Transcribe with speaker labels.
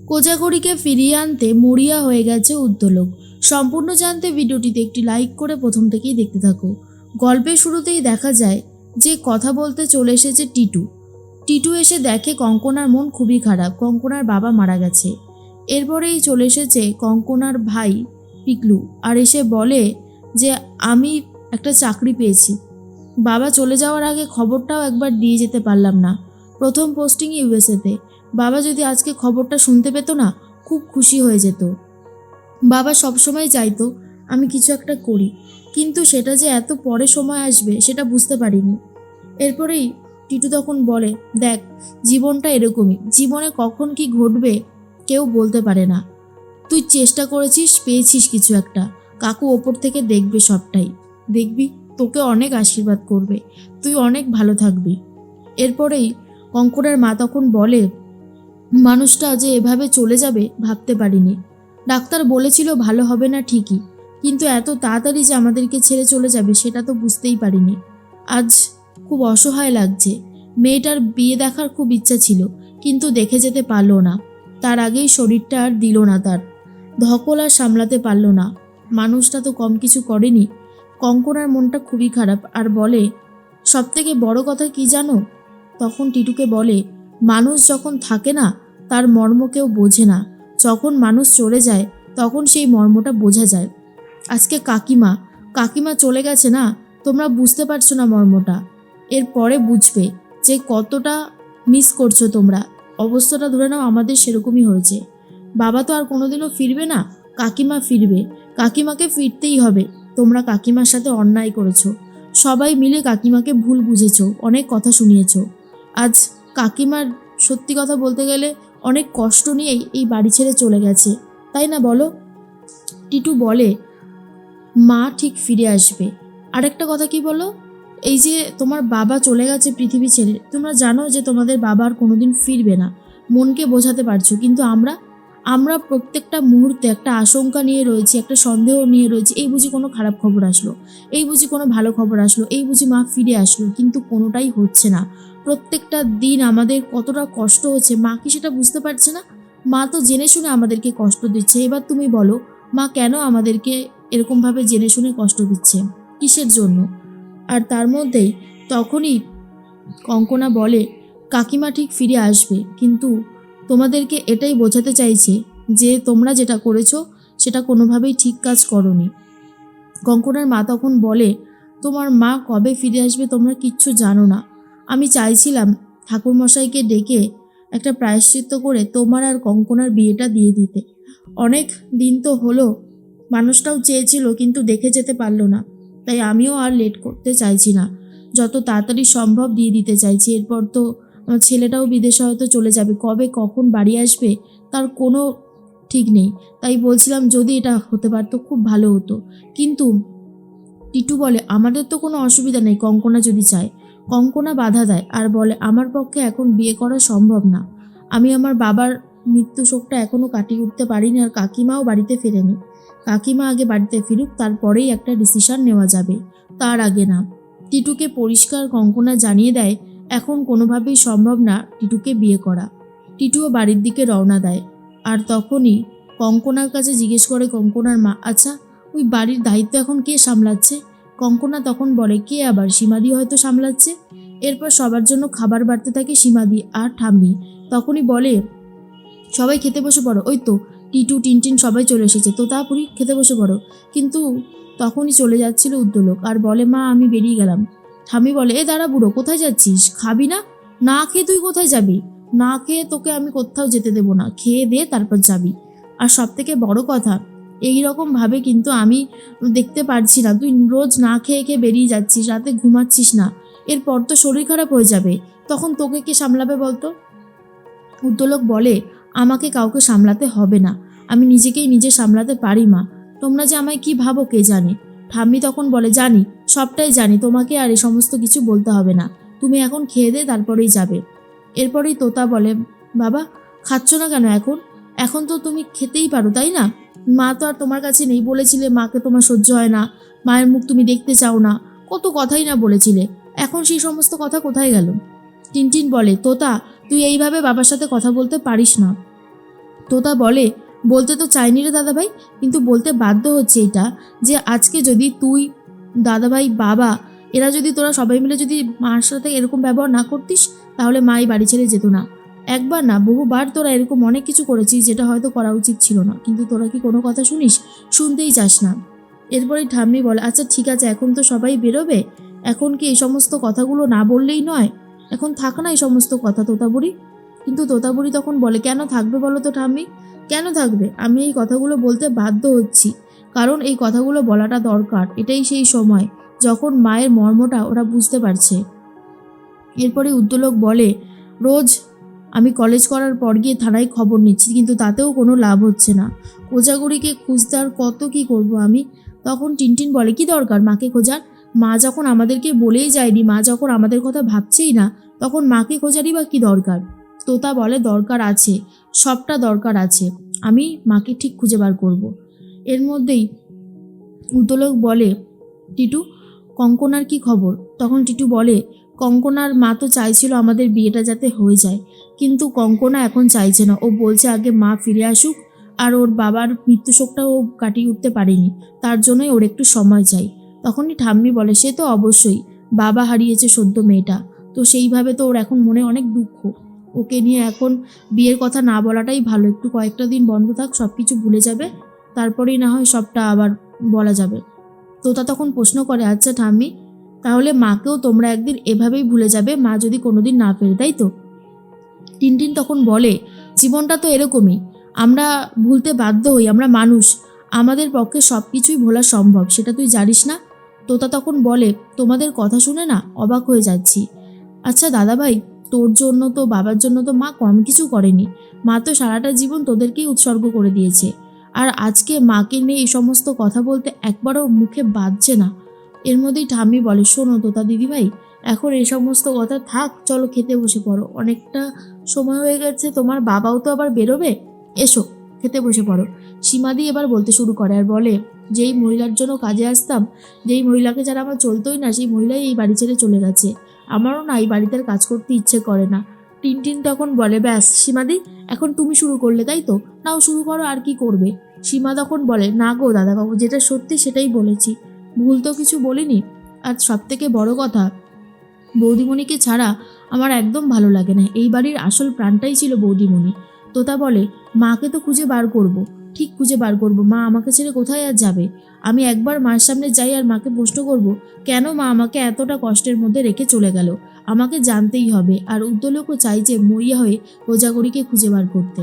Speaker 1: কোজাগরীকে ফিরিয়ে আনতে মরিয়া হয়ে গেছে উদ্যোলক। সম্পূর্ণ জানতে ভিডিওটিতে একটি লাইক করে প্রথম থেকেই দেখতে থাকো। গল্পের শুরুতেই দেখা যায় যে কথা বলতে চলে এসেছে টিটু। টিটু এসে দেখে কঙ্কনার মন খুবই খারাপ, কঙ্কনার বাবা মারা গেছে। এরপরেই চলে এসেছে কঙ্কনার ভাই পিকলু, আর এসে বলে যে আমি একটা চাকরি পেয়েছি। বাবা চলে যাওয়ার আগে খবরটাও একবার দিয়ে যেতে পারলাম না। প্রথম পোস্টিং ইউএসএতে। বাবা যদি আজকে খবরটা শুনতে পেতো না, খুব খুশি হয়ে যেত। বাবা সবসময় চাইতো আমি কিছু একটা করি, কিন্তু সেটা যে এত পরে সময় আসবে সেটা বুঝতে পারিনি। এরপরেই টিটু তখন বলে, দেখ জীবনটা এরকমই, জীবনে কখন কি ঘটবে কেউ বলতে পারে না। তুই চেষ্টা করেছিস, পেয়েছিস কিছু একটা। কাকু ওপর থেকে দেখবে সবটাই, দেখবি তোকে অনেক আশীর্বাদ করবে, তুই অনেক ভালো থাকবি। এরপরেই কঙ্কনার মা তখন বলে, মানুষটা যে এভাবে চলে যাবে ভাবতে পারিনি। ডাক্তার বলেছিল ভালো হবে না ঠিকই, কিন্তু এত তাড়াতাড়ি যে আমাদেরকে ছেড়ে চলে যাবে সেটা তো বুঝতেই পারিনি। আজ খুব অসহায় লাগছে। মেয়েটার বিয়ে দেখার খুব ইচ্ছা ছিল, কিন্তু দেখে যেতে পারলো না। তার আগেই শরীরটা আর দিল না, তার ধকল আর সামলাতে পারলো না। মানুষটা তো কম কিছু করেনি। কঙ্কনার মনটা খুবই খারাপ, আর বলে, সবথেকে বড় কথা কি জানো? তখন টিটুকে বলে, মানুষ যখন থাকে না তার মর্ম কেউ বোঝে না, যখন মানুষ চলে যায় তখন সেই মর্মটা বোঝা যায়। আজকে কাকিমা চলে গেছে না, তোমরা বুঝতে পারছো না মর্মটা। এরপরে বুঝবে যে কতটা মিস করছো তোমরা। অবস্থাটা ধরে নাও আমাদের সেরকমই হয়েছে। বাবা তো আর কোনোদিনও ফিরবে না, কাকিমা ফিরবে। কাকিমাকে ফিরতেই হবে। তোমরা কাকিমার সাথে অন্যায় করেছো, সবাই মিলে কাকিমাকে ভুল বুঝেছো, অনেক কথা শুনিয়েছো। আজ কাকিমার সত্যি কথা বলতে গেলে অনেক কষ্ট নিয়েই এই বাড়ি ছেড়ে চলে গেছে, তাই না বলো? টিটু বলে, মা ঠিক ফিরে আসবে। আরেকটা কথা কি বলো, এই যে তোমার বাবা চলে গেছে পৃথিবী ছেড়ে, তোমরা জানো যে তোমাদের বাবা আর কোনোদিন ফিরবে না। মনকে বোঝাতে পারছো, কিন্তু আমরা প্রত্যেকটা মুহূর্তে একটা আশঙ্কা নিয়ে রয়েছি, একটা সন্দেহ নিয়ে রয়েছি। এই বুঝি কোনো খারাপ খবর আসলো, এই বুঝি কোনো ভালো খবর আসলো, এই বুঝি মা ফিরে আসলো, কিন্তু কোনোটাই হচ্ছে না। প্রত্যেকটা দিন আমাদের কতটা কষ্ট হচ্ছে, মা কি সেটা বুঝতে পারছে না? মা তো জেনে শুনে আমাদেরকে কষ্ট দিচ্ছে। এবার তুমি বলো, মা কেন আমাদেরকে এরকমভাবে জেনে শুনে কষ্ট দিচ্ছে, কিসের জন্য? আর তার মধ্যেই তখনই কঙ্কনা বলে, কাকিমা ঠিক ফিরে আসবে, কিন্তু তোমাদেরকে এটাই বোঝাতে চাইছে যে তোমরা যেটা করেছো সেটা কোনোভাবেই ঠিক কাজ করোনি। কঙ্কনার মা তখন বলে, তোমার মা কবে ফিরে আসবে তোমরা কিচ্ছু জানো না। আমি চাইছিলাম ঠাকুরমশাইকে ডেকে একটা প্রায়শ্চিত্ত করে তোমার আর কঙ্কনার বিয়েটা দিয়ে দিতে। অনেক দিন তো হলো, মানুষটাও চেয়েছিল কিন্তু দেখে যেতে পারলো না, তাই আমিও আর লেট করতে চাইছি না, যত তাড়াতাড়ি সম্ভব দিয়ে দিতে চাইছি। এরপর তো আমার ছেলেটাও বিদেশে হয়তো চলে যাবে, কবে কখন বাড়ি আসবে তার কোনো ঠিক নেই। তাই বলছিলাম যদি এটা হতে পারতো খুব ভালো হতো। কিন্তু টিটু বলে, আমাদের তো কোনো অসুবিধা নেই কঙ্কনা যদি চায়। কঙ্কনা বাধা দেয় আর বলে, আমার পক্ষে এখন বিয়ে করা সম্ভব না। আমি আমার বাবার মৃত্যু শোকটা এখনও কাটিয়ে উঠতে পারিনি, আর কাকিমাও বাড়িতে ফেরেনি। কাকিমা আগে বাড়িতে ফিরুক, তারপরেই একটা ডিসিশন নেওয়া যাবে, তার আগে না। টিটুকে পরিষ্কার কঙ্কনা জানিয়ে দেয় এখন কোনোভাবেই সম্ভব না টিটুকে বিয়ে করা। টিটুও বাড়ির দিকে রওনা দেয়। আর তখনই কঙ্কনার কাছে জিজ্ঞেস করে কঙ্কনার মা, আচ্ছা ওই বাড়ির দায়িত্ব এখন কে সামলাচ্ছে? কঙ্কনা তখন বলে, কে আবার, সীমাদি হয়তো সামলাচ্ছে। এরপর সবার জন্য খাবার বাড়তে থাকে সীমাদি আর ঠাম্মি। তখনই বলে, সবাই খেতে বসে পড়ো, ওই তো টিটু টিনটিন সবাই চলে এসেছে, তো তাড়াতাড়ি খেতে বসে পড়ো। কিন্তু তখনই চলে যাচ্ছিল উদ্যোলক আর বলে, মা আমি বেরিয়ে গেলাম। ঠাম্মি বলে, এ দাঁড়া বুড়ো, কোথায় যাচ্ছিস? খাবি না? না খেয়ে তুই কোথায় যাবি? না খেয়ে তোকে আমি কোথাও যেতে দেবো না, খেয়ে দে তারপর যাবি। আর সব থেকে বড় কথা, এই রকম ভাবে কিন্তু আমি দেখতে পারছি না, তুই রোজ না খেয়ে খেয়ে বেরিয়ে যাচ্ছিস, রাতে ঘুমাচ্ছিস না। এরপর তো শরীর খারাপ হয়ে যাবে, তখন তোকে কে সামলাবে বলতো? উদ্যোলক বলে, আমাকে কাউকে সামলাতে হবে না, আমি নিজেকেই নিজে সামলাতে পারি মা। তোমরা যে আমায় কি ভাবো কে জানে। ঠাম্মি তখন বলে, জানি, সবটাই জানি, তোমাকে আর এই সমস্ত কিছু বলতে হবে না, তুমি এখন খেয়ে দে তারপরেই যাবে। এরপরেই তোতা বলে, বাবা খাচ্ছ না কেন এখন? এখন তো তুমি খেতেই পারো তাই না? মা তো আর তোমার কাছে নেই, বলেছিলে মাকে তোমার সহ্য হয় না, মায়ের মুখ তুমি দেখতে চাও না, কত কথাই না বলেছিলে, এখন সেই সমস্ত কথা কোথায় গেল? টিনটিন বলে, তোতা তুই এইভাবে বাবার সাথে কথা বলতে পারিস না, তোতা বলে, বলতে তো চাইনি রে দাদাভাই, কিন্তু বলতে বাধ্য হচ্ছে এটা, যে আজকে যদি তুই, দাদাভাই, বাবা, এরা যদি, তোরা সবাই মিলে যদি মার সাথে এরকম ব্যবহার না করতিস, তাহলে মাই বাড়ি ছেড়ে যেত না। একবার না, বহুবার তোরা এরকম অনেক কিছু করেছিস যেটা হয়তো করা উচিত ছিল না, কিন্তু তোরা কি কোনো কথা শুনিস? শুনতেই চাস না। এরপরেই ঠাম্মি বলে, আচ্ছা ঠিক আছে, এখন তো সবাই বেরোবে, এখন কি এই সমস্ত কথাগুলো না বললেই নয়? এখন থাক না এই সমস্ত কথা তোতাবুড়ি। কিন্তু তোতাবুড়ি তখন বলে, কেন থাকবে বলো তো ঠাম্মি, কেন থাকবে? আমি এই কথাগুলো বলতে বাধ্য হচ্ছি, কারণ এই কথাগুলো বলাটা দরকার। এটাই সেই সময় যখন মায়ের মর্মটা ওরা বুঝতে পারছে। এরপরে উদ্যোলক বলে, রোজ আমি কলেজ করার পর গিয়ে থানায় খবর নিচ্ছি, কিন্তু তাতেও কোনো লাভ হচ্ছে না। কোজাগরিকে খুঁজতে আর কত কি করব আমি? তখন টিনটিন বলে, কি দরকার মাকে খোঁজার? মা যখন আমাদেরকে বলেই যায়নি, মা যখন আমাদের কথা ভাবছেই না, তখন মাকে খোঁজারই বা কী দরকার? তোতা বলে, দরকার আছে, সবটা দরকার আছে, আমি মাকে ঠিক খুঁজে বার করব। এর মধ্যেই উদ্যোলক বলে, টিটু, কঙ্কনার কি খবর? তখন টিটু বলে, কঙ্কনার মা তো চাইছিল আমাদের বিয়েটা যাতে হয়ে যায়, কিন্তু কঙ্কনা এখন চাইছে না। ও বলছে আগে মা ফিরে আসুক, আর ওর বাবার মৃত্যুশোকটা ও কাটিয়ে উঠতে পারেনি, তার জন্যই ওর একটু সময় চাই। তখনই ঠাম্মি বলে, সে তো অবশ্যই, বাবা হারিয়েছে সদ্য মেয়েটা, তো সেইভাবে তো ওর এখন মনে অনেক দুঃখ। ওকে নিয়ে এখন বিয়ের কথা না বলাটাই ভালো, একটু কয়েকটা দিন বন্ধ থাক, সব কিছু ভুলে যাবে, তারপরেই না হয় সবটা আবার বলা যাবে। তোতা তখন প্রশ্ন করে, আচ্ছা ঠাম্মি, তাহলে মাকেও তোমরা একদিন এভাবেই ভুলে যাবে, মা যদি কোনোদিন না ফেরে, তাই তো? টিনটিন তখন বলে, জীবনটা তো এরকমই, আমরা ভুলতে বাধ্য হই, আমরা মানুষ, আমাদের পক্ষে সব কিছুই ভোলা সম্ভব, সেটা তুই জানিস না? তোতা তখন বলে, তোমাদের কথা শুনে না অবাক হয়ে যাচ্ছি। আচ্ছা দাদাভাই, তোর জন্য তো, বাবার জন্য তো মা কম কিছু করেনি, মা তো সারাটা জীবন তোদেরকেই উৎসর্গ করে দিয়েছে, আর আজকে মাকে নিয়ে এই সমস্ত কথা বলতে একবারও মুখে বাজছে না। এর মধ্যেই ঠাম্মি বলে, শোনো তোতা দিদিভাই, এখন এই সমস্ত কথা থাক, চলো খেতে বসে পড়ো, অনেকটা সময় হয়ে গেছে, তোমার বাবাও তো আবার বেরোবে, এসো খেতে বসে পড়ো। সীমাদি এবার বলতে শুরু করে আর বলে, যেই মহিলার জন্য কাজে আসতাম, যেই মহিলাকে যারা আমার চলতোই না, সেই মহিলাই এই বাড়ি ছেড়ে চলে গেছে, আমারও না এই বাড়িতে আর কাজ করতে ইচ্ছে করে না। টিনটিন তখন বলে, ব্যাস সীমাদি, এখন তুমি শুরু করলে তাই তো, নাও শুরু করো, আর কি করবে? সীমা তখন বলে, না গো দাদাবাবু, যেটা সত্যি সেটাই বলেছি, ভুল তো কিছু বলিনি। আর সব থেকে বড় কথা, বৌদিমণিকে ছাড়া আমার একদম ভালো লাগে না, এই বাড়ির আসল প্রাণটাই ছিল বৌদিমণি। তোতা বলে, মাকে তো খুঁজে বার করব, ঠিক খুঁজে বার করব, মা আমাকে ছেড়ে কোথায় আর যাবে? আমি একবার মার সামনে যাই আর মাকে প্রশ্ন করব, কেন মা আমাকে এতটা কষ্টের মধ্যে রেখে চলে গেল? আমাকে জানতেই হবে। আর উদ্যোলকও চাই যে মরিয়া হয়ে কোজাগরীকে খুঁজে বার করতে।